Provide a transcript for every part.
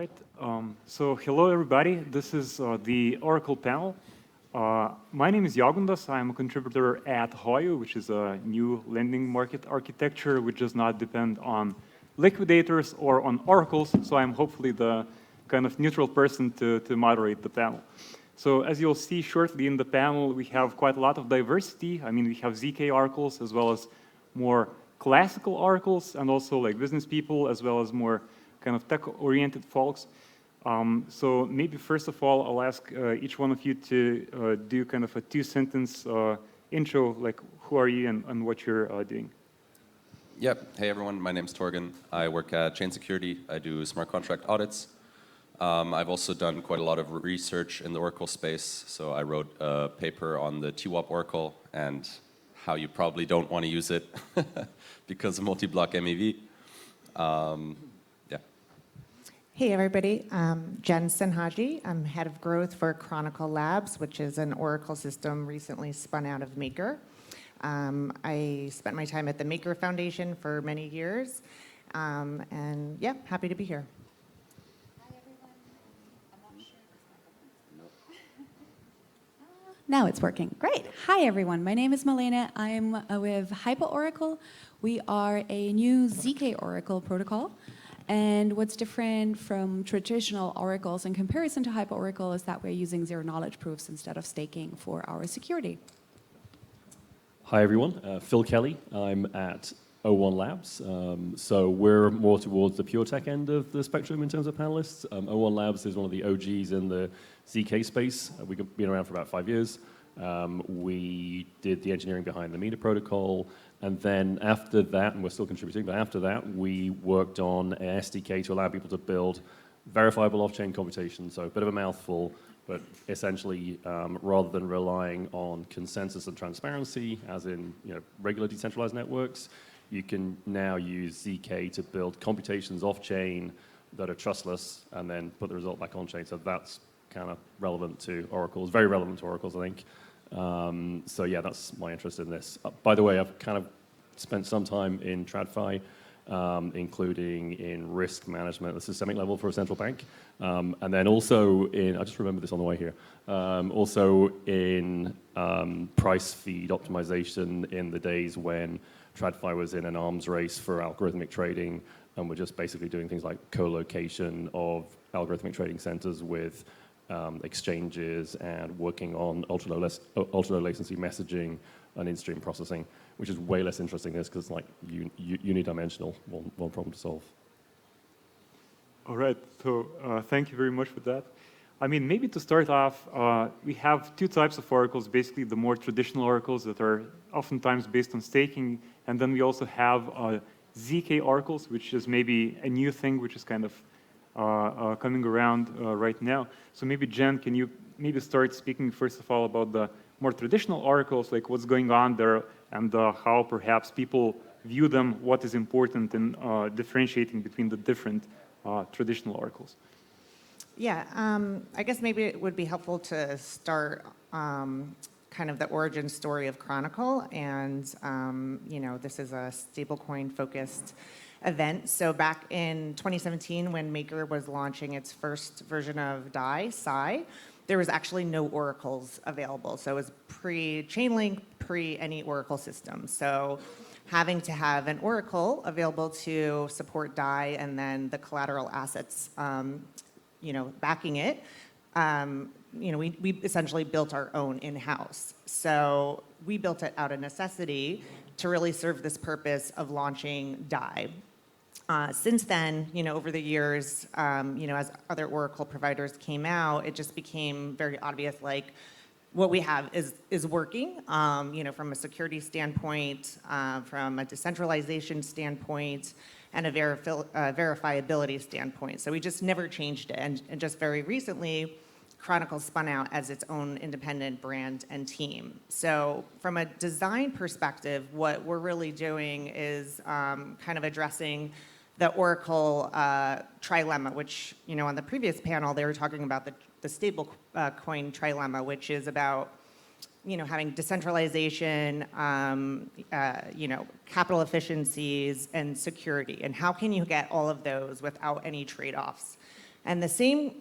right. So hello, everybody. This is the Oracle panel. My name is Jagundas. I'm a contributor at Hoyo, which is a new lending market architecture which does not depend on liquidators or on oracles. So I'm hopefully the kind of neutral person to moderate the panel. So as you'll see shortly in the panel, we have quite a lot of diversity. I mean, we have ZK oracles as well as more classical oracles and also like business people as well as more kind of tech-oriented folks. So maybe first of all, I'll ask each one of you to do kind of a two-sentence intro, like who are you and what you're doing. Yep. Hey, everyone. My name's Torgen. I work at Chain Security. I do smart contract audits. I've also done quite a lot of research in the Oracle space. So I wrote a paper on the TWAP Oracle and how you probably don't want to use it because of multi-block MEV. Hey everybody, Jen Senhaji. I'm head of growth for Chronicle Labs, which is an Oracle system recently spun out of Maker. I spent my time at the Maker Foundation for many years, and yeah, happy to be here. Hi everyone. I'm not sure if it's Now it's working. Great. Hi everyone. My name is Malena. I'm with Hyper Oracle. We are a new ZK Oracle protocol. And what's different from traditional oracles in comparison to Hyper Oracle is that we're using zero-knowledge proofs instead of staking for our security. Hi, everyone. Phil Kelly. I'm at O1 Labs. So we're more towards the pure tech end of the spectrum in terms of panelists. O1 Labs is one of the OGs in the ZK space. We've been around for about 5 years. We did the engineering behind the MENA protocol. And then after that, and we're still contributing, but after that, we worked on an SDK to allow people to build verifiable off-chain computation. So a bit of a mouthful, but essentially, rather than relying on consensus and transparency, as in regular decentralized networks, you can now use ZK to build computations off-chain that are trustless, and then put the result back on-chain. So that's kind of relevant to oracles, very relevant to oracles, I think. So yeah, that's my interest in this. By the way, I've kind of spent some time in TradFi, including in risk management at the systemic level for a central bank. And then also in, I just remember this on the way here, also in price feed optimization in the days when TradFi was in an arms race for algorithmic trading, and we're just basically doing things like co-location of algorithmic trading centers with exchanges and working on ultra low latency messaging and in-stream processing, which is way less interesting because it's like unidimensional, one problem to solve. All right, so thank you very much for that. I mean, maybe to start off, we have two types of oracles, basically the more traditional oracles that are oftentimes based on staking, and then we also have ZK oracles, which is maybe a new thing, which is kind of coming around right now. So maybe Jen, can you maybe start speaking first of all about the more traditional oracles, like what's going on there and how perhaps people view them, what is important in differentiating between the different traditional oracles? Yeah, I guess maybe it would be helpful to start kind of the origin story of Chronicle, and this is a stablecoin focused event. So back in 2017, when Maker was launching its first version of DAI, Psi, there was actually no oracles available. So it was pre-Chainlink, pre any oracle system. So having to have an oracle available to support DAI and then the collateral assets, backing it, we essentially built our own in-house. So we built it out of necessity to really serve this purpose of launching DAI. Since then, over the years, as other Oracle providers came out, it just became very obvious, like, what we have is working, from a security standpoint, from a decentralization standpoint, and a verifiability standpoint. So we just never changed it. And just very recently, Chronicle spun out as its own independent brand and team. So from a design perspective, what we're really doing is kind of addressing the Oracle trilemma, which, on the previous panel, they were talking about the stablecoin trilemma, which is about, having decentralization, capital efficiencies, and security. And how can you get all of those without any trade-offs? And the same,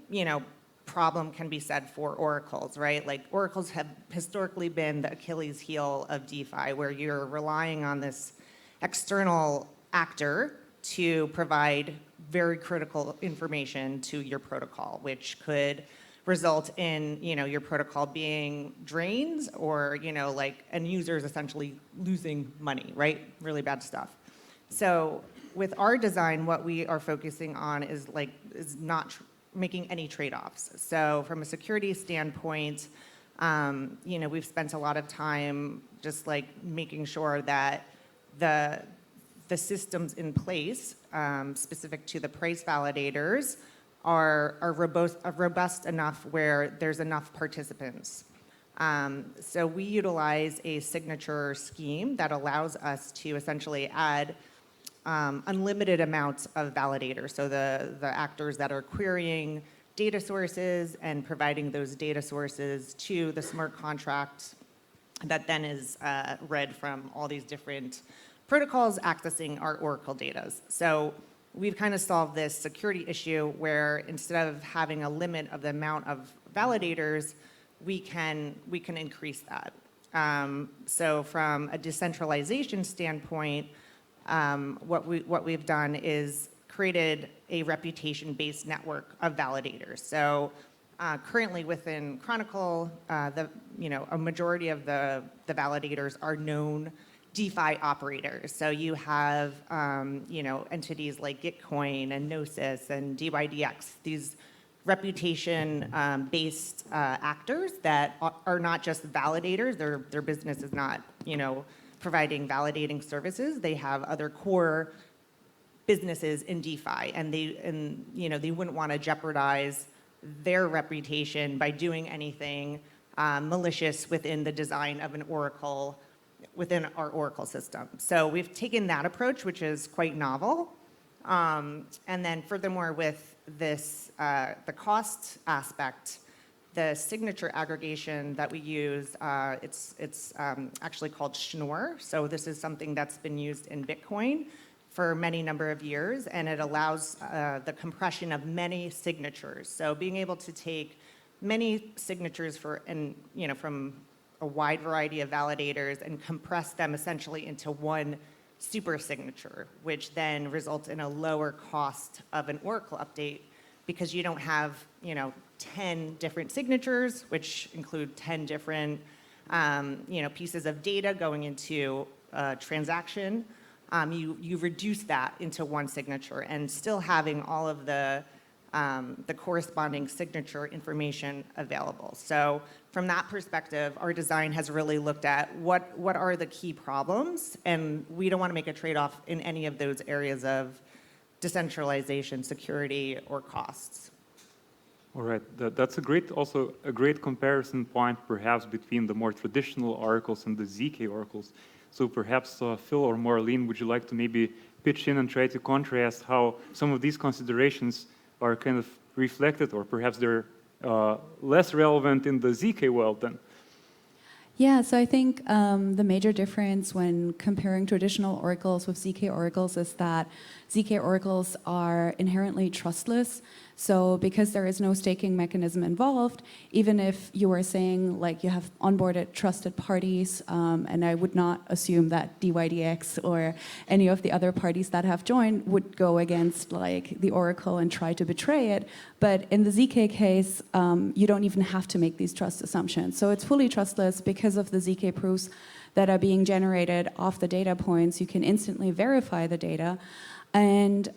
problem can be said for oracles, right? Like oracles have historically been the Achilles heel of DeFi, where you're relying on this external actor to provide very critical information to your protocol, which could result in your protocol being drained or and users essentially losing money, right? Really bad stuff. So with our design, what we are focusing on is not making any trade-offs. So from a security standpoint, we've spent a lot of time just making sure that the systems in place, specific to the price validators, are robust enough where there's enough participants. So we utilize a signature scheme that allows us to essentially add unlimited amounts of validators. So the actors that are querying data sources and providing those data sources to the smart contract that then is read from all these different protocols accessing our Oracle data. So we've kind of solved this security issue where instead of having a limit of the amount of validators, we can increase that. So from a decentralization standpoint, what we've done is created a reputation-based network of validators. So currently within Chronicle, a majority of the validators are known DeFi operators. So you have entities like Gitcoin and Gnosis and DYDX, these reputation-based actors that are not just validators. Their business is not providing validating services. They have other core businesses in DeFi, and they wouldn't want to jeopardize their reputation by doing anything malicious within the design of an Oracle, within our Oracle system. So we've taken that approach, which is quite novel. And then furthermore, with this, the cost aspect, the signature aggregation that we use, it's actually called Schnorr. So this is something that's been used in Bitcoin for many number of years, and it allows the compression of many signatures. So being able to take many signatures from a wide variety of validators and compress them essentially into one super signature, which then results in a lower cost of an Oracle update because you don't have 10 different signatures, which include 10 different pieces of data going into a transaction. You reduce that into one signature and still having all of the corresponding signature information available. So from that perspective, our design has really looked at what are the key problems, and we don't want to make a trade-off in any of those areas of decentralization, security, or costs. All right, that's also a great comparison point, perhaps, between the more traditional oracles and the ZK oracles. So perhaps Phil or Marlene, would you like to maybe pitch in and try to contrast how some of these considerations are kind of reflected, or perhaps they're less relevant in the ZK world then? Yeah, so I think the major difference when comparing traditional oracles with ZK oracles is that ZK oracles are inherently trustless. So because there is no staking mechanism involved, even if you were saying you have onboarded trusted parties, and I would not assume that DYDX or any of the other parties that have joined would go against the oracle and try to betray it. But in the ZK case, you don't even have to make these trust assumptions. So it's fully trustless because of the ZK proofs that are being generated off the data points. You can instantly verify the data. And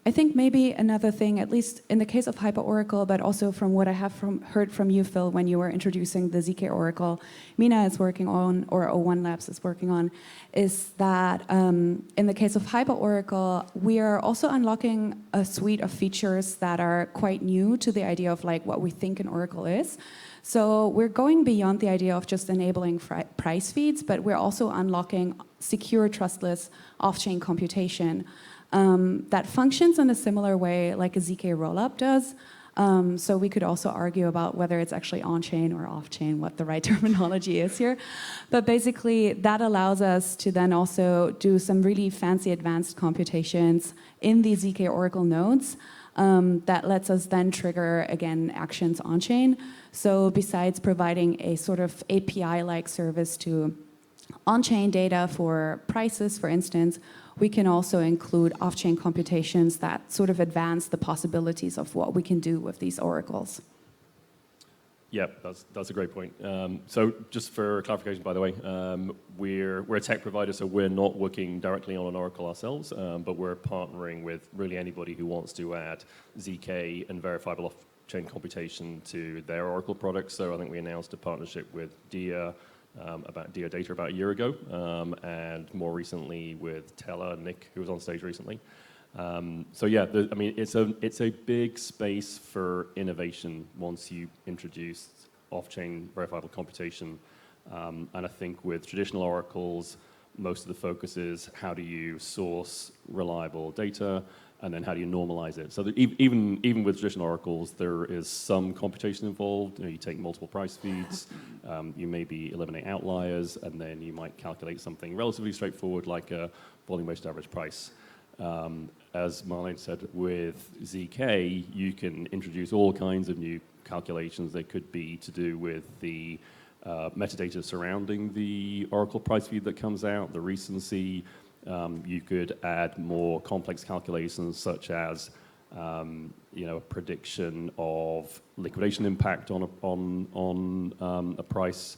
I think maybe another thing, at least in the case of HyperOracle, but also from what I have heard from you, Phil, when you were introducing the ZK Oracle, Mina is working on, or O1 Labs is working on, is that in the case of HyperOracle, we are also unlocking a suite of features that are quite new to the idea of what we think an Oracle is. So we're going beyond the idea of just enabling price feeds, but we're also unlocking secure, trustless off-chain computation that functions in a similar way like a ZK rollup does. So we could also argue about whether it's actually on-chain or off-chain, what the right terminology is here. But basically, that allows us to then also do some really fancy advanced computations in the ZK Oracle nodes that lets us then trigger, again, actions on-chain. So besides providing a sort of API-like service to on-chain data for prices, for instance, we can also include off-chain computations that sort of advance the possibilities of what we can do with these oracles. Yeah, that's a great point. So just for clarification, by the way, we're a tech provider, so we're not working directly on an oracle ourselves, but we're partnering with really anybody who wants to add ZK and verifiable off-chain computation to their oracle products. So I think we announced a partnership with DIA, about DIA Data about a year ago, and more recently with Teller, Nick, who was on stage recently. So yeah, I mean, it's a big space for innovation once you introduce off-chain verifiable computation. And I think with traditional oracles, most of the focus is how do you source reliable data, and then how do you normalize it? So that even with traditional oracles, there is some computation involved. You take multiple price feeds, you maybe eliminate outliers, and then you might calculate something relatively straightforward like a volume weighted average price. As Marlene said, with ZK, you can introduce all kinds of new calculations. They could be to do with the metadata surrounding the Oracle price feed that comes out, the recency. You could add more complex calculations such as a prediction of liquidation impact on a price.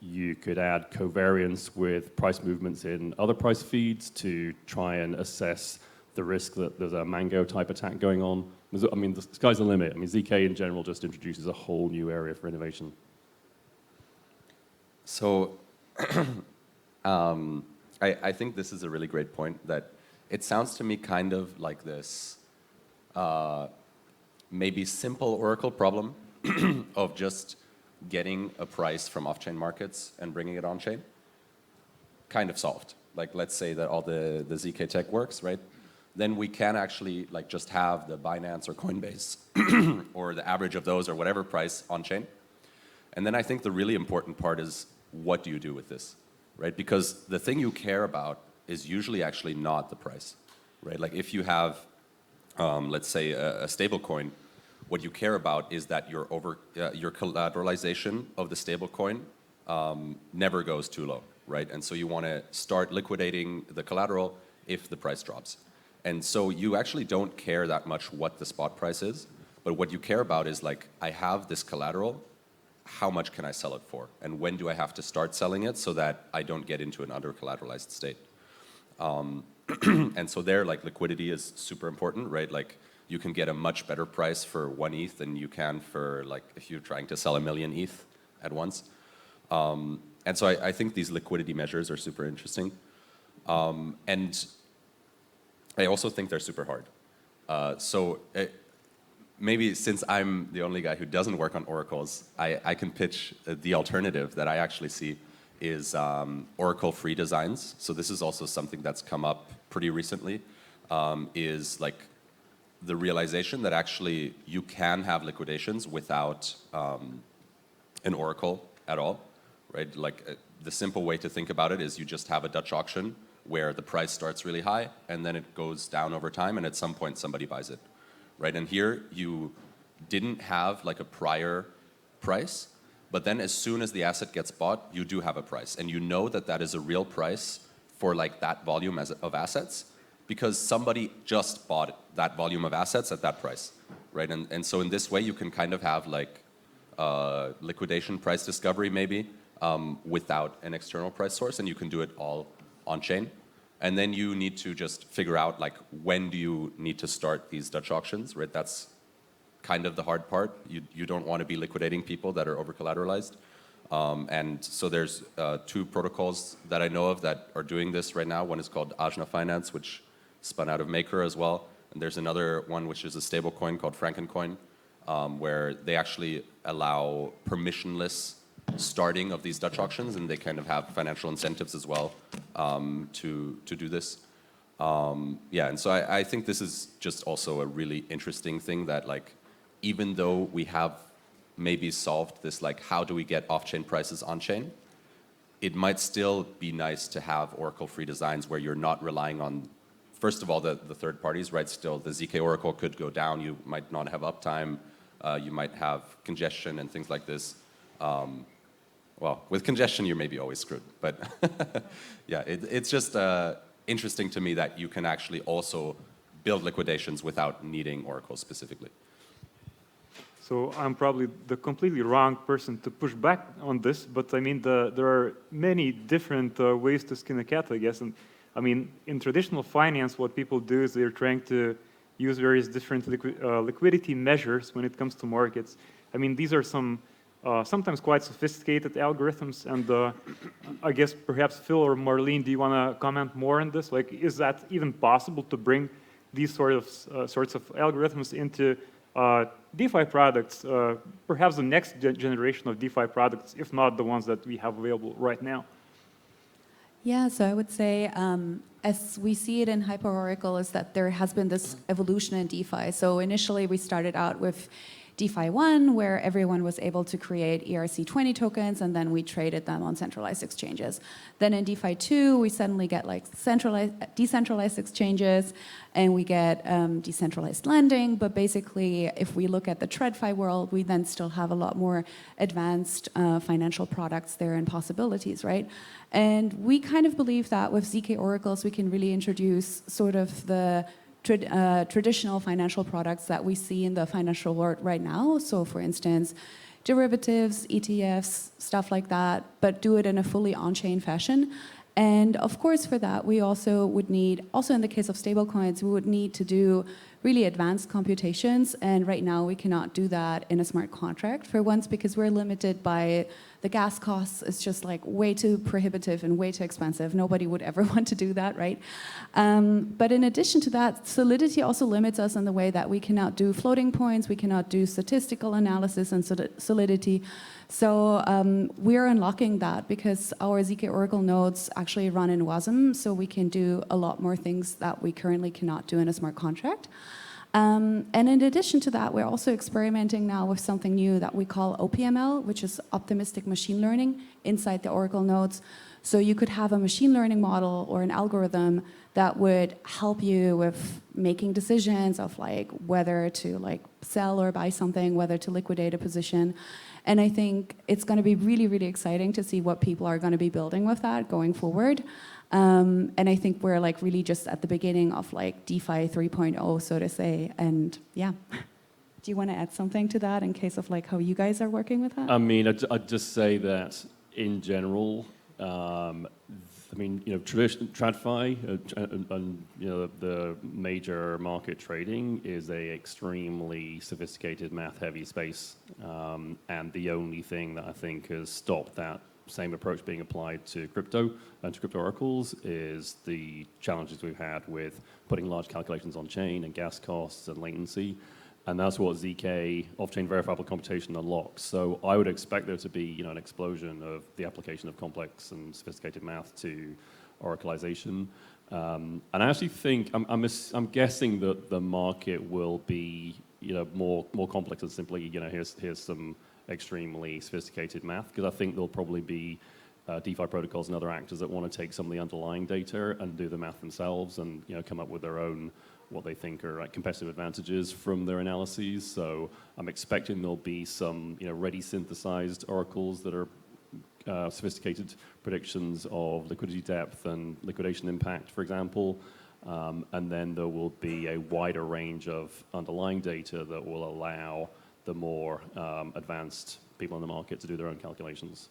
You could add covariance with price movements in other price feeds to try and assess the risk that there's a Mango type attack going on. I mean, the sky's the limit. I mean, ZK in general just introduces a whole new area for innovation. So I think this is a really great point, that it sounds to me kind of like this maybe simple Oracle problem of just getting a price from off-chain markets and bringing it on-chain, kind of solved. Like, let's say that all the ZK tech works, right? Then we can actually just have the Binance or Coinbase or the average of those or whatever price on-chain. And then I think the really important part is, what do you do with this, right? Because the thing you care about is usually actually not the price, right? Like if you have, let's say, a stablecoin, what you care about is that your collateralization of the stablecoin never goes too low, right? And so you want to start liquidating the collateral if the price drops. And so you actually don't care that much what the spot price is, but what you care about is like, I have this collateral, how much can I sell it for? And when do I have to start selling it so that I don't get into an under-collateralized state? And so there, like, liquidity is super important, right? Like, you can get a much better price for 1 ETH than you can for, like, if you're trying to sell 1 million ETH at once. And so I think these liquidity measures are super interesting. And I also think they're super hard. Maybe since I'm the only guy who doesn't work on oracles, I can pitch the alternative that I actually see is Oracle free designs. So this is also something that's come up pretty recently, is like the realization that actually you can have liquidations without an oracle at all, right? Like the simple way to think about it is you just have a Dutch auction where the price starts really high and then it goes down over time, and at some point somebody buys it, right? And here you didn't have like a prior price, but then as soon as the asset gets bought, you do have a price, and you know that that is a real price for like that volume of assets, because somebody just bought that volume of assets at that price, right? And so in this way you can kind of have like liquidation price discovery maybe without an external price source, and you can do it all on chain. And then you need to just figure out like, when do you need to start these Dutch auctions, right? That's kind of the hard part. You don't want to be liquidating people that are over collateralized. And so there's 2 protocols that I know of that are doing this right now. One is called Ajna Finance, which spun out of Maker as well. And there's another one which is a stablecoin called Frankencoin, where they actually allow permissionless starting of these Dutch auctions, and they kind of have financial incentives as well to do this. Yeah, and so I think this is just also a really interesting thing, that like, even though we have maybe solved this, like, how do we get off-chain prices on-chain, it might still be nice to have Oracle free designs where you're not relying on first of all, the third parties, right? Still, the ZK Oracle could go down. You might not have uptime. You might have congestion and things like this. Well, with congestion, you're maybe always screwed. But yeah, it's just interesting to me that you can actually also build liquidations without needing Oracle specifically. So I'm probably the completely wrong person to push back on this, but I mean, there are many different ways to skin a cat, I guess. And I mean, in traditional finance, what people do is they're trying to use various different liquidity measures when it comes to markets. I mean, these are some sometimes quite sophisticated algorithms, and I guess perhaps Phil or Marlene, do you want to comment more on this? Like, is that even possible to bring these sorts of algorithms into DeFi products, perhaps the next generation of DeFi products, if not the ones that we have available right now? Yeah, so I would say, as we see it in HyperOracle, is that there has been this evolution in DeFi. So initially we started out with DeFi 1, where everyone was able to create ERC20 tokens, and then we traded them on centralized exchanges. Then in DeFi 2, we suddenly get like decentralized exchanges, and we get decentralized lending. But basically, if we look at the TradFi world, we then still have a lot more advanced financial products there and possibilities, right? And we kind of believe that with ZK Oracles, we can really introduce sort of the traditional financial products that we see in the financial world right now. So for instance, derivatives, ETFs, stuff like that, but do it in a fully on-chain fashion. And of course for that, we also would need, also in the case of stablecoins, we would need to do really advanced computations. And right now we cannot do that in a smart contract for once, because we're limited by the gas costs. It's just like way too prohibitive and way too expensive. Nobody would ever want to do that, right? But in addition to that, Solidity also limits us in the way that we cannot do floating points, we cannot do statistical analysis in Solidity. So we're unlocking that because our ZK Oracle nodes actually run in WASM, so we can do a lot more things that we currently cannot do in a smart contract. And in addition to that, we're also experimenting now with something new that we call OPML, which is optimistic machine learning inside the Oracle nodes. So you could have a machine learning model or an algorithm that would help you with making decisions of like whether to like sell or buy something, whether to liquidate a position. And I think it's going to be really, really exciting to see what people are going to be building with that going forward. And I think we're like really just at the beginning of like DeFi 3.0, so to say. And yeah, do you want to add something to that in case of like how you guys are working with that? I mean, I'd just say that in general, I mean, you know, TradFi and you know the major market trading is a extremely sophisticated math-heavy space, and the only thing that I think has stopped that same approach being applied to crypto and to crypto oracles is the challenges we've had with putting large calculations on chain and gas costs and latency. And that's what ZK, off-chain verifiable computation, unlocks. So I would expect there to be, you know, an explosion of the application of complex and sophisticated math to oracleization. And I actually think I'm guessing that the market will be, you know, more complex than simply, you know, here's some extremely sophisticated math, because I think there'll probably be DeFi protocols and other actors that want to take some of the underlying data and do the math themselves and, you know, come up with their own what they think are competitive advantages from their analyses. So I'm expecting there'll be some, you know, ready synthesized oracles that are sophisticated predictions of liquidity depth and liquidation impact, for example. And then there will be a wider range of underlying data that will allow the more advanced people in the market to do their own calculations.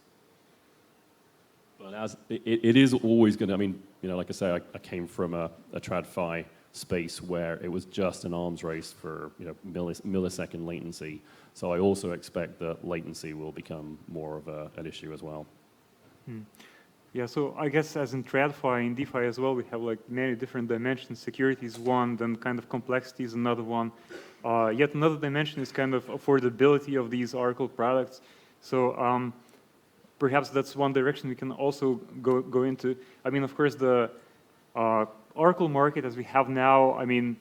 But as it is always going to, I mean, you know, like I say, I came from a TradFi space where it was just an arms race for, you know, millisecond latency. So I also expect that latency will become more of an issue as well. Yeah, so I guess as in TradFi, in DeFi as well, we have like many different dimensions. Security is one, then kind of complexity is another one. Yet another dimension is kind of affordability of these Oracle products. So perhaps that's one direction we can also go into. I mean, of course, the Oracle market as we have now, I mean,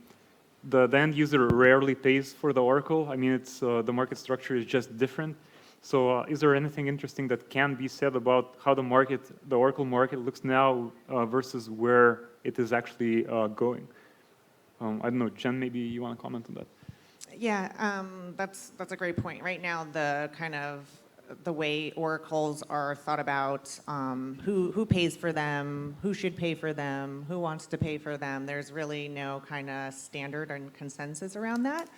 the end user rarely pays for the Oracle. I mean, it's the market structure is just different. So is there anything interesting that can be said about how the Oracle market looks now versus where it is actually going? I don't know, Jen, maybe you want to comment on that? Yeah, that's a great point. Right now, the way oracles are thought about, who pays for them, who should pay for them, who wants to pay for them. There's really no kind of standard and consensus around that.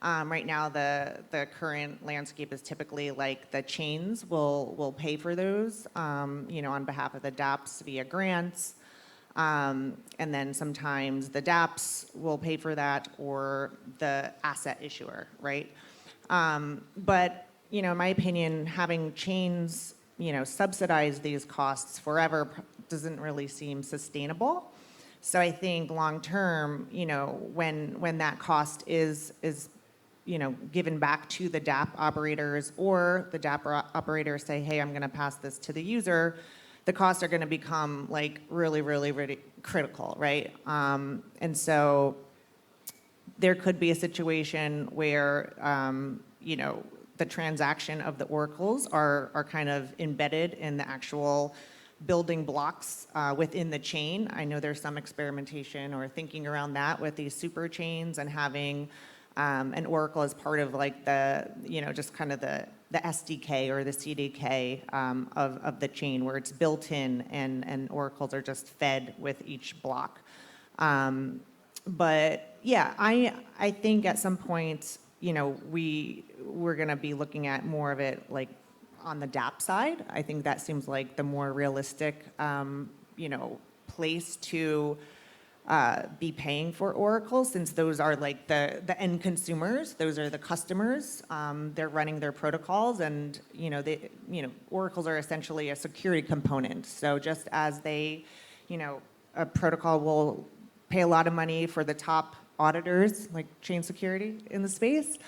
Right now, the current landscape is typically like the chains will pay for those, on behalf of the dApps via grants. And then sometimes the dApps will pay for that or the asset issuer, right? But, in my opinion, having chains, subsidize these costs forever doesn't really seem sustainable. So I think long term, when that cost is given back to the dApp operators, or the dApp operators say, hey, I'm going to pass this to the user, the costs are going to become like really, really, really critical, right? And so there could be a situation where, the transaction of the oracles are kind of embedded in the actual building blocks within the chain. I know there's some experimentation or thinking around that with these super chains and having an oracle as part of like the, just kind of the SDK or the CDK of the chain, where it's built in and oracles are just fed with each block. But yeah, I think at some point, we're going to be looking at more of it like on the dApp side. I think that seems like the more realistic, place to be paying for oracles, since those are like the end consumers. Those are the customers. They're running their protocols, and oracles are essentially a security component. So just as a protocol will pay a lot of money for the top auditors, like chain security in the space,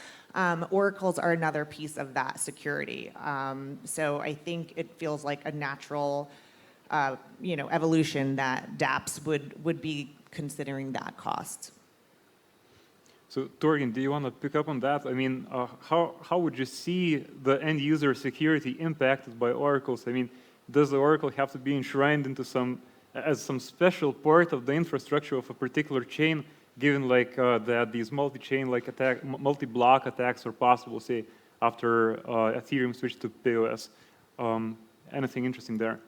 oracles are another piece of that security. So I think it feels like a natural, evolution that dApps would be considering that cost. So Torgen, do you want to pick up on that? I mean, how would you see the end user security impacted by oracles? I mean, does the oracle have to be enshrined into some special part of the infrastructure of a particular chain, given like that these multi-chain multi-block attacks are possible, say after Ethereum switched to POS? Anything interesting there?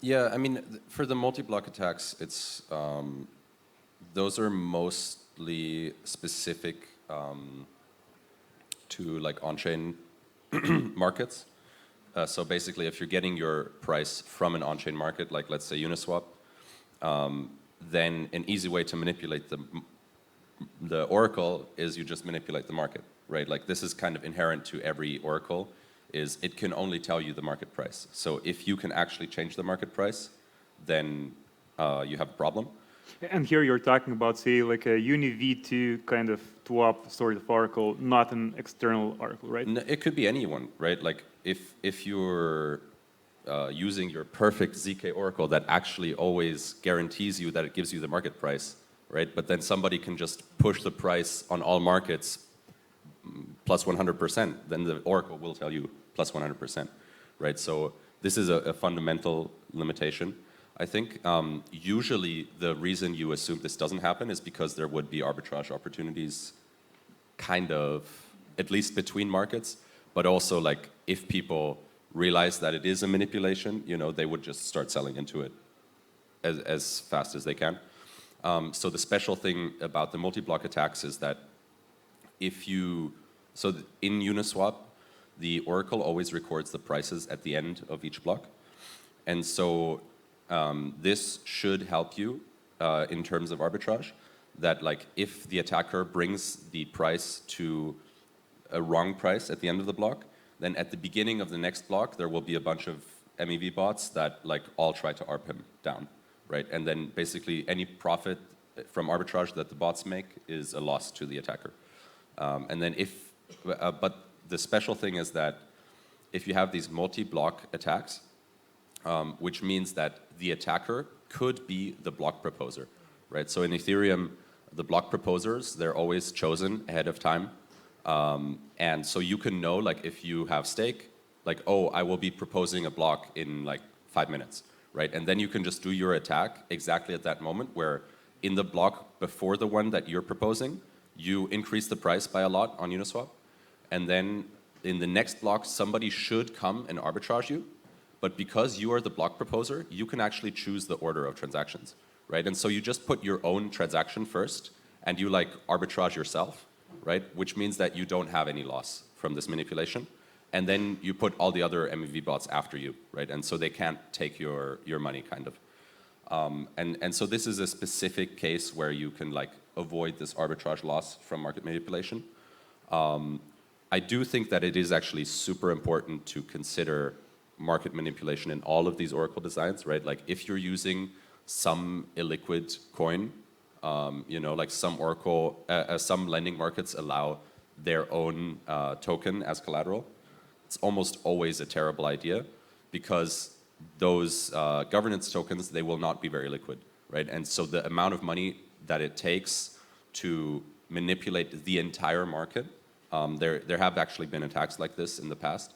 Yeah, I mean, for the multi-block attacks, it's those are mostly specific to like on-chain markets. So basically, if you're getting your price from an on-chain market, like let's say Uniswap, then an easy way to manipulate the oracle is you just manipulate the market, right? Like this is kind of inherent to every oracle, is it can only tell you the market price. So if you can actually change the market price, then you have a problem. And here you're talking about, say, like a Uni V2 kind of TWAP sort of oracle, not an external oracle, right? No, it could be anyone, right? Like if you're using your perfect ZK oracle that actually always guarantees you that it gives you the market price, right? But then somebody can just push the price on all markets plus 100%, then the oracle will tell you plus 100%, right? So this is a fundamental limitation. I think usually the reason you assume this doesn't happen is because there would be arbitrage opportunities kind of, at least between markets, but also like if people realize that it is a manipulation, they would just start selling into it as fast as they can. So the special thing about the multi-block attacks is that in Uniswap, the oracle always records the prices at the end of each block. And so this should help you in terms of arbitrage, that like if the attacker brings the price to a wrong price at the end of the block, then at the beginning of the next block, there will be a bunch of MEV bots that like all try to ARP him down, right? And then basically any profit from arbitrage that the bots make is a loss to the attacker. And then but the special thing is that if you have these multi-block attacks, which means that the attacker could be the block proposer, right? So in Ethereum, the block proposers, they're always chosen ahead of time. And so you can know, like if you have stake, like, oh, I will be proposing a block in like 5 minutes, right? And then you can just do your attack exactly at that moment where in the block before the one that you're proposing, you increase the price by a lot on Uniswap, and then in the next block, somebody should come and arbitrage you, but because you are the block proposer, you can actually choose the order of transactions, right? And so you just put your own transaction first, and you like arbitrage yourself, right? Which means that you don't have any loss from this manipulation. And then you put all the other MEV bots after you, right? And so they can't take your money, kind of. And so this is a specific case where you can like avoid this arbitrage loss from market manipulation. I do think that it is actually super important to consider market manipulation in all of these Oracle designs, right? Like if you're using some illiquid coin, you know, like some Oracle, some lending markets allow their own token as collateral. It's almost always a terrible idea because those governance tokens, they will not be very liquid, right? And so the amount of money that it takes to manipulate the entire market, there have actually been attacks like this in the past.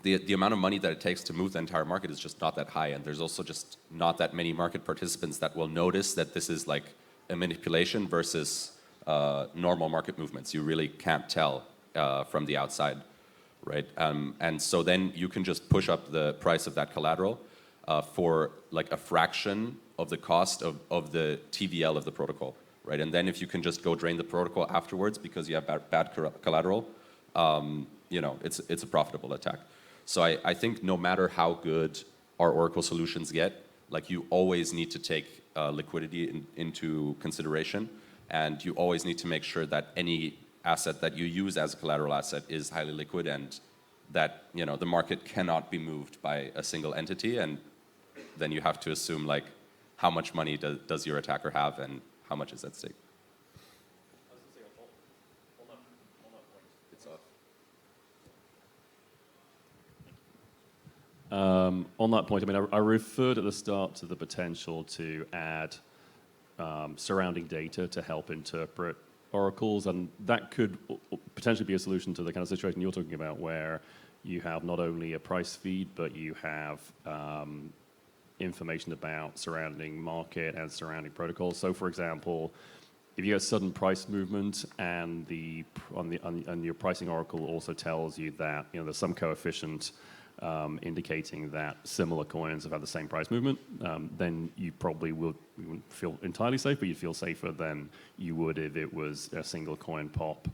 The amount of money that it takes to move the entire market is just not that high, and there's also just not that many market participants that will notice that this is like a manipulation versus normal market movements. You really can't tell from the outside, right? And so then you can just push up the price of that collateral for like a fraction of the cost of the TVL of the protocol, right? And then if you can just go drain the protocol afterwards because you have bad collateral, you know, it's a profitable attack. So I think no matter how good our Oracle solutions get, like you always need to take liquidity into consideration, and you always need to make sure that any asset that you use as a collateral asset is highly liquid, and that, you know, the market cannot be moved by a single entity, and then you have to assume like how much money does your attacker have and how much is at stake. On that point, I mean, I referred at the start to the potential to add surrounding data to help interpret oracles, and that could potentially be a solution to the kind of situation you're talking about, where you have not only a price feed, but you have information about surrounding market and surrounding protocols. So, for example, if you get sudden price movement and your pricing oracle also tells you that, you know, there's some coefficient indicating that similar coins have had the same price movement, then you probably you wouldn't feel entirely safe, but you'd feel safer than you would if it was a single coin pop.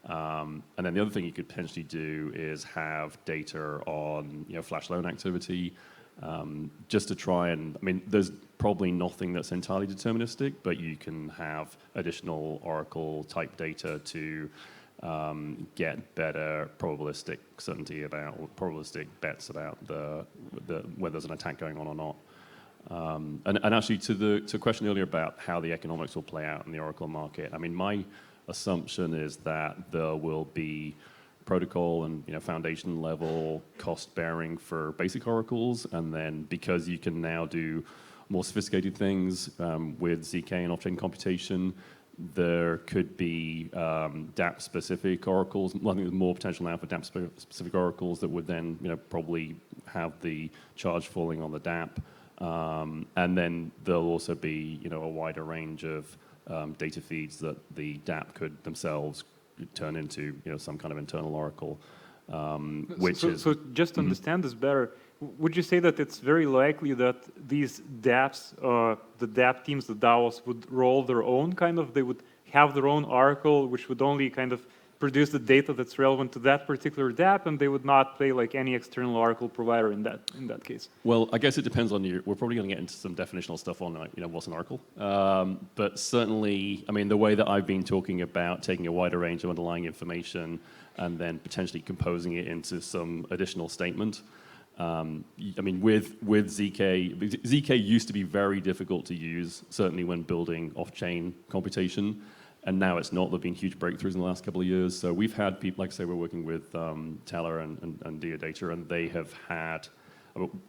And then the other thing you could potentially do is have data on, you know, flash loan activity, just to try and, I mean, there's probably nothing that's entirely deterministic, but you can have additional Oracle type data to get better probabilistic certainty about, or probabilistic bets about whether there's an attack going on or not. And actually, to the question earlier about how the economics will play out in the Oracle market, I mean, my assumption is that there will be protocol and, you know, foundation level cost bearing for basic oracles, and then because you can now do more sophisticated things with ZK and off-chain computation, there could be DApp-specific oracles. Well, I think there's more potential now for DApp-specific oracles that would then, you know, probably have the charge falling on the DApp. And then there'll also be, you know, a wider range of data feeds that the DApp could themselves turn into, you know, some kind of internal oracle, which is... So just to understand this better, would you say that it's very likely that these dApps, the dApp teams, the DAOs, would roll their own kind of, they would have their own oracle, which would only kind of produce the data that's relevant to that particular dApp, and they would not play like any external oracle provider in that case? Well, I guess it depends on you. We're probably going to get into some definitional stuff on, like, you know, what's an oracle. But certainly, I mean, the way that I've been talking about taking a wider range of underlying information and then potentially composing it into some additional statement. I mean, with ZK used to be very difficult to use, certainly when building off-chain computation, and now it's not. There have been huge breakthroughs in the last couple of years. So we've had people, like I say, we're working with Teller and Diodata, and they have had,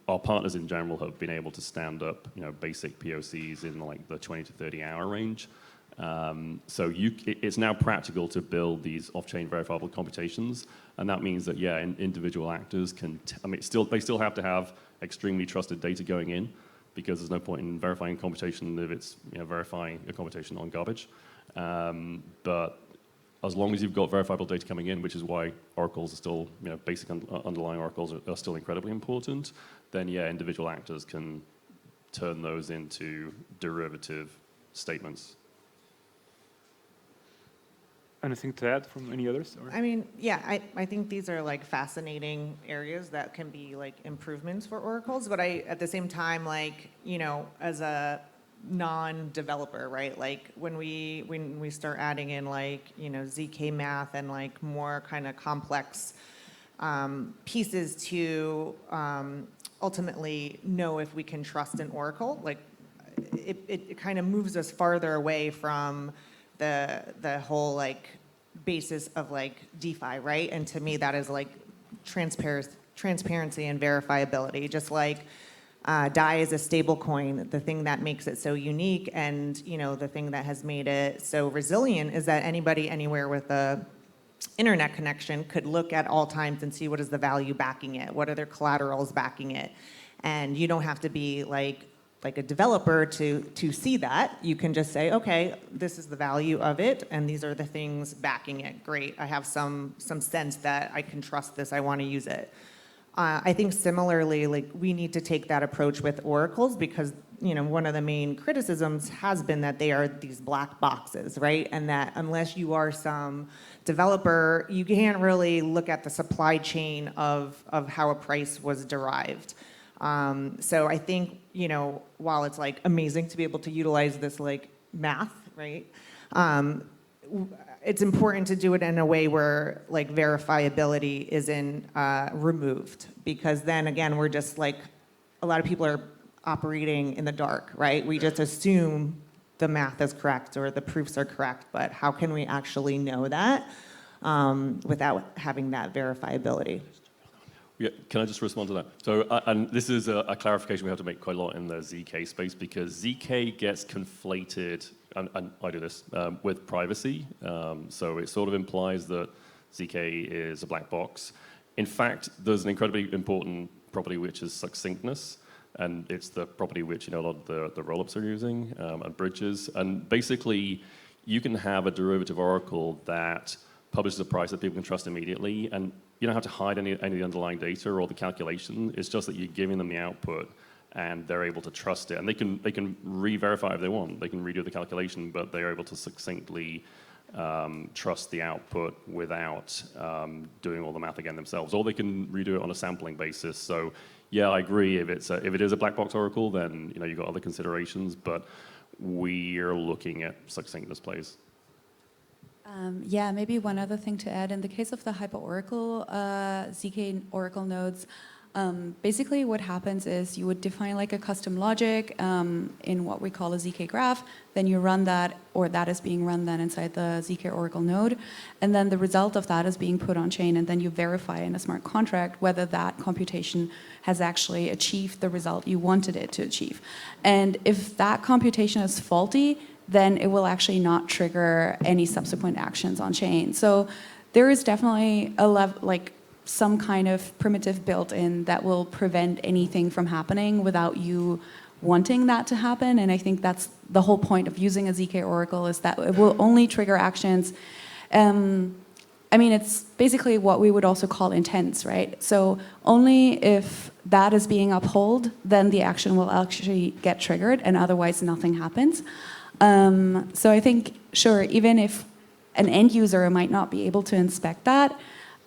our partners in general have been able to stand up, you know, basic POCs in like the 20 to 30 hour range. So it's now practical to build these off-chain verifiable computations, and that means that, yeah, individual actors can. I mean, they still have to have extremely trusted data going in, because there's no point in verifying computation if it's verifying a computation on garbage. But as long as you've got verifiable data coming in, which is why oracles are still, basic underlying oracles are still incredibly important, then yeah, individual actors can turn those into derivative statements. Anything to add from any others? Or? I mean, yeah, I think these are like fascinating areas that can be like improvements for oracles, but at the same time, like, as a non-developer, right? Like when we start adding in like, ZK math and like more kind of complex pieces to ultimately know if we can trust an oracle, like it kind of moves us farther away from the whole like basis of like DeFi, right? And to me, that is like transparency and verifiability. Just like DAI is a stable coin, the thing that makes it so unique and the thing that has made it so resilient is that anybody anywhere with a internet connection could look at all times and see what is the value backing it, what are their collaterals backing it, and you don't have to be like a developer to see that. You can just say, okay, this is the value of it, and these are the things backing it. Great, I have some sense that I can trust this, I want to use it. I think similarly, like we need to take that approach with oracles because one of the main criticisms has been that they are these black boxes, right? And that unless you are some developer, you can't really look at the supply chain of how a price was derived. So I think, while it's like amazing to be able to utilize this like math, right? It's important to do it in a way where like verifiability isn't removed, because then again, we're just like, a lot of people are operating in the dark, right? We just assume the math is correct or the proofs are correct, but how can we actually know that without having that verifiability? Yeah, can I just respond to that? So, and this is a clarification we have to make quite a lot in the ZK space because ZK gets conflated, and I do this, with privacy. So it sort of implies that ZK is a black box. In fact, there's an incredibly important property which is succinctness, and it's the property which a lot of the rollups are using, and bridges. And basically, you can have a derivative oracle that publishes a price that people can trust immediately, and you don't have to hide any of the underlying data or the calculation. It's just that you're giving them the output, and they're able to trust it. And they can re-verify if they want. They can redo the calculation, but they're able to succinctly trust the output without doing all the math again themselves. Or they can redo it on a sampling basis. So yeah, I agree. If it is a black box oracle, then you've got other considerations. But we're looking at succinctness plays. Yeah, maybe one other thing to add. In the case of the hyperoracle ZK oracle nodes, basically what happens is you would define like a custom logic in what we call a ZK graph. Then you run that, or that is being run then inside the ZK oracle node. And then the result of that is being put on chain, and then you verify in a smart contract whether that computation has actually achieved the result you wanted it to achieve. And if that computation is faulty, then it will actually not trigger any subsequent actions on chain. So there is definitely some kind of primitive built in that will prevent anything from happening without you wanting that to happen. And I think that's the whole point of using a ZK oracle, is that it will only trigger actions. It's basically what we would also call intents, right? So only if that is being upheld, then the action will actually get triggered, and otherwise nothing happens. So I think, sure, even if an end user might not be able to inspect that,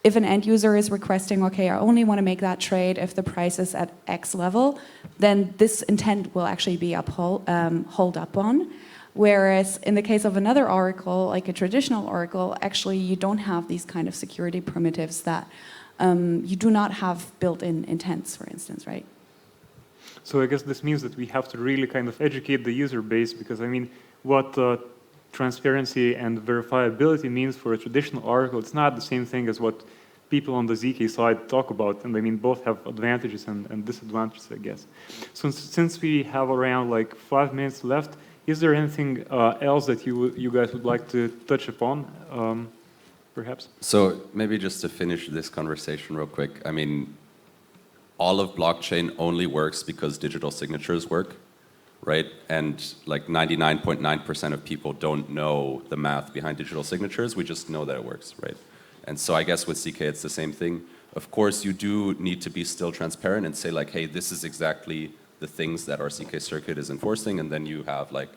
if an end user is requesting, okay, I only want to make that trade if the price is at X level, then this intent will actually be hold up on. Whereas in the case of another oracle, like a traditional oracle, actually you don't have these kind of security primitives that you do not have built-in intents, for instance, right? So I guess this means that we have to really kind of educate the user base, because what transparency and verifiability means for a traditional oracle, it's not the same thing as what people on the ZK side talk about. And both have advantages and disadvantages, I guess. So since we have around like 5 minutes left, is there anything else that you guys would like to touch upon, perhaps? So maybe just to finish this conversation real quick, all of blockchain only works because digital signatures work. right? And like 99.9% of people don't know the math behind digital signatures. We just know that it works, right? And so I guess with CK, it's the same thing. Of course, you do need to be still transparent and say like, hey, this is exactly the things that our CK circuit is enforcing, and then you have like,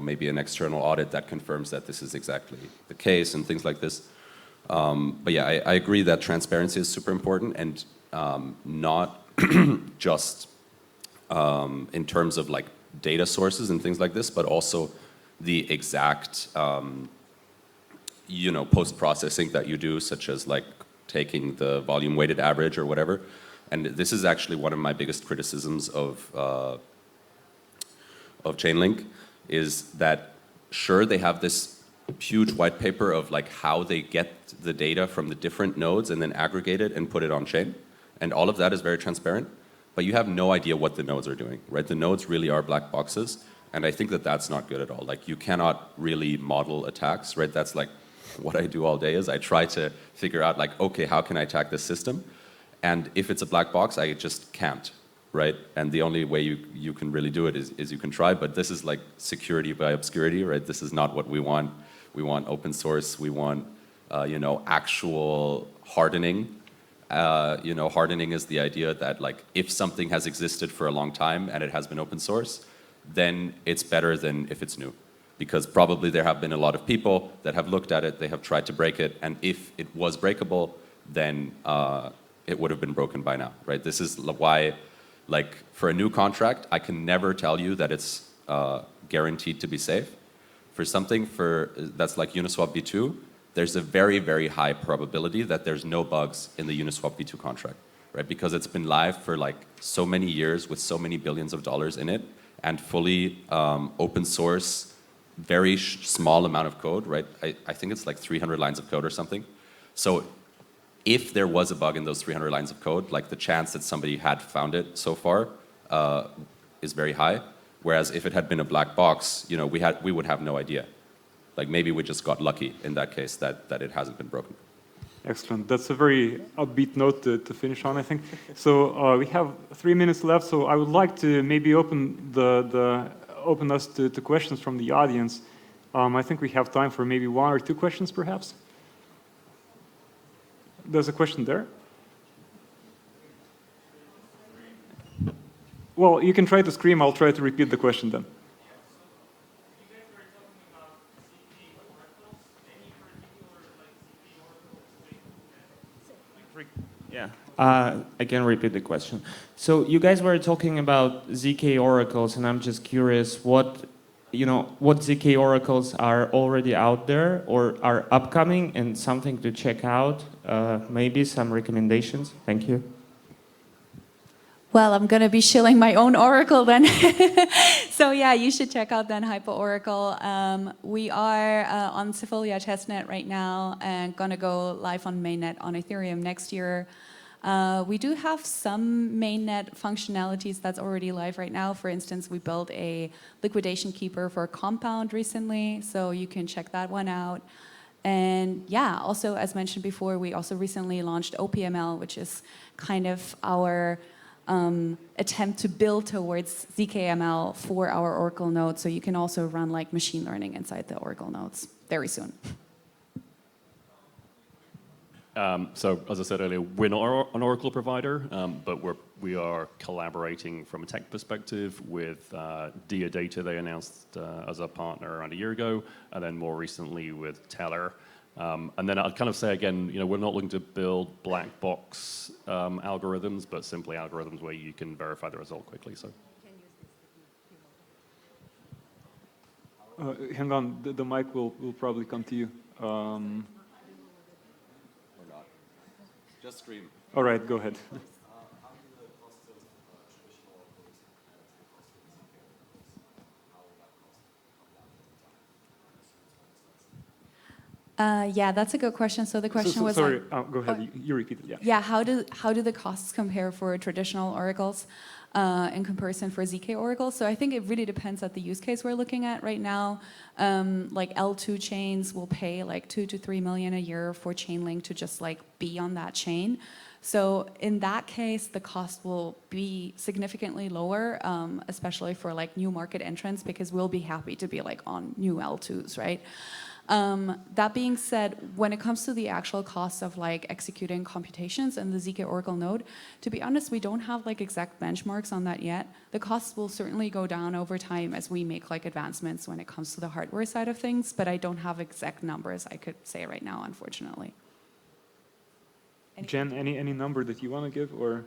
maybe an external audit that confirms that this is exactly the case and things like this. But yeah, I agree that transparency is super important, and not just in terms of like data sources and things like this, but also the exact post-processing that you do, such as like taking the volume weighted average or whatever. And this is actually one of my biggest criticisms of Chainlink, is that sure, they have this huge white paper of like how they get the data from the different nodes and then aggregate it and put it on chain. And all of that is very transparent, but you have no idea what the nodes are doing, right? The nodes really are black boxes. And I think that that's not good at all. Like, you cannot really model attacks, right? That's like what I do all day, is I try to figure out like, okay, how can I attack this system? And if it's a black box, I just can't, right? And the only way you can really do it is you can try, but this is like security by obscurity, right? This is not what we want. We want open source. We want, actual hardening. Hardening is the idea that like, if something has existed for a long time and it has been open source, then it's better than if it's new. Because probably there have been a lot of people that have looked at it, they have tried to break it, and if it was breakable, then it would have been broken by now, right? This is why, like, for a new contract, I can never tell you that it's guaranteed to be safe. For something that's like Uniswap v2, there's a very, very high probability that there's no bugs in the Uniswap v2 contract, right? Because it's been live for like so many years with so many billions of dollars in it, and fully open source, very small amount of code, right? I think it's like 300 lines of code or something. So if there was a bug in those 300 lines of code, like the chance that somebody had found it so far is very high. Whereas if it had been a black box, we would have no idea. Like, maybe we just got lucky in that case that it hasn't been broken. Excellent. That's a very upbeat note to finish on, I think. So we have 3 minutes left, so I would like to maybe open us to questions from the audience. I think we have time for maybe 1 or 2 questions, perhaps. There's a question there. Well, you can try to scream. I'll try to repeat the question then. Yeah, I can repeat the question. So you guys were talking about ZK oracles, and I'm just curious what ZK oracles are already out there or are upcoming and something to check out. Maybe some recommendations. Thank you. Well, I'm going to be shilling my own oracle then. So yeah, you should check out then Hyper Oracle. We are on Sefolia testnet right now and going to go live on mainnet on Ethereum next year. We do have some mainnet functionalities that's already live right now. For instance, we built a liquidation keeper for Compound recently, so you can check that one out. And yeah, also as mentioned before, we also recently launched OPML, which is kind of our attempt to build towards ZKML for our Oracle nodes, so you can also run like machine learning inside the Oracle nodes very soon. So as I said earlier, we're not an Oracle provider, but we are collaborating from a tech perspective with Dia Data. They announced as a partner around a year ago, and then more recently with Teller. And then I'd kind of say again, we're not looking to build black box algorithms, but simply algorithms where you can verify the result quickly. So. Hang on, the mic will probably come to you. Or not. Just scream. All right, go ahead. Yeah, that's a good question. So the question was sorry, like, go ahead. You repeat it. Yeah. yeah, how do the costs compare for traditional oracles in comparison for ZK oracles? So I think it really depends on the use case we're looking at right now. Like L2 chains will pay like 2 to 3 million a year for Chainlink to just like be on that chain. So in that case, the cost will be significantly lower, especially for like new market entrants, because we'll be happy to be like on new L2s, right? That being said, when it comes to the actual cost of like executing computations in the ZK Oracle node, to be honest, we don't have like exact benchmarks on that yet. The costs will certainly go down over time as we make like advancements when it comes to the hardware side of things, but I don't have exact numbers I could say right now, unfortunately. Jen, any number that you want to give, or?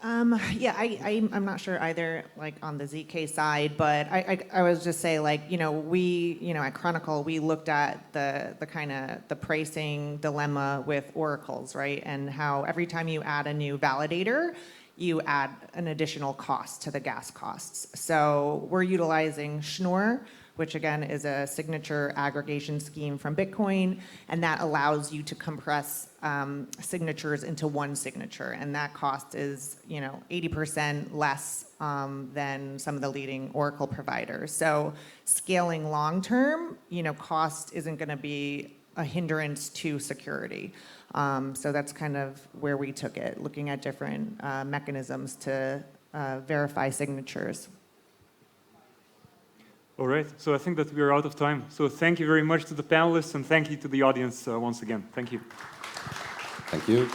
Yeah, I'm not sure either, like on the ZK side, but I was just say like, at Chronicle, we looked at the kind of the pricing dilemma with oracles, right? And how every time you add a new validator, you add an additional cost to the gas costs. So we're utilizing Schnorr, which again is a signature aggregation scheme from Bitcoin, and that allows you to compress signatures into one signature, and that cost is 80% less than some of the leading Oracle providers. So scaling long term, cost isn't going to be a hindrance to security. So that's kind of where we took it, looking at different mechanisms to verify signatures. All right, so I think that we are out of time. So thank you very much to the panelists, and thank you to the audience once again. Thank you. Thank you.